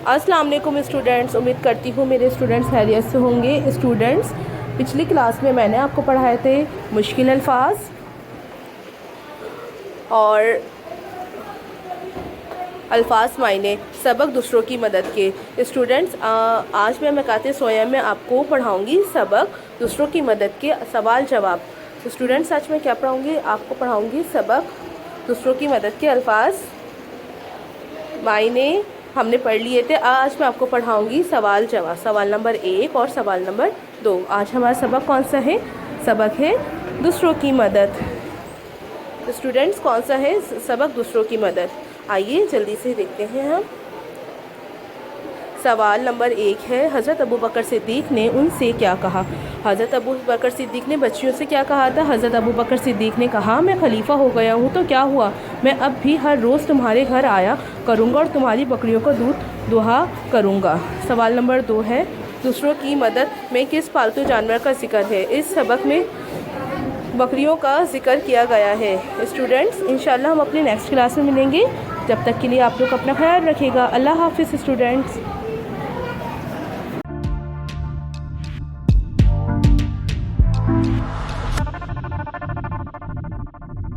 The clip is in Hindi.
अस्सलाम वालेकुम स्टूडेंट्स, उम्मीद करती हूँ मेरे स्टूडेंट्स खैरियत से होंगे। स्टूडेंट्स, पिछली क्लास में मैंने आपको पढ़ाए थे मुश्किल अल्फाज और अल्फाज मायने, सबक दूसरों की मदद के। स्टूडेंट्स, आज मैं मकाते सोया में आपको पढ़ाऊँगी सबक दूसरों की मदद के सवाल जवाब। तो स्टूडेंट्स, आज मैं क्या पढ़ाऊँगी? आपको पढ़ाऊँगी सबक दूसरों की मदद के अल्फाज मायने हमने पढ़ लिए थे। आज मैं आपको पढ़ाऊँगी सवाल जवाब, सवाल नंबर 1 और सवाल नंबर 2। आज हमारा सबक कौन सा है? सबक है दूसरों की मदद। तो स्टूडेंट्स, कौन सा है सबक दूसरों की मदद? आइए जल्दी से देखते हैं हम। सवाल नंबर 1 है, हज़रत अबू बकर सिद्दीक़ ने उनसे क्या कहा? हज़रत अबू बकर सिद्दीक़ ने बच्चियों से क्या कहा था? हज़रत अबू बकर सिद्दीक़ ने कहा, मैं खलीफा हो गया हूँ तो क्या हुआ, मैं अब भी हर रोज़ तुम्हारे घर आया करूँगा और तुम्हारी बकरियों का दूध दुहा करूँगा। सवाल नंबर 2 है, दूसरों की मदद में किस पालतू जानवर का जिक्र है? इस सबक में बकरियों का जिक्र किया गया है। स्टूडेंट्स, इंशाल्लाह हम अपने नेक्स्ट क्लास में मिलेंगे। जब तक के लिए आप लोग अपना ख्याल रखिएगा। अल्लाह हाफ़िज़ स्टूडेंट्स।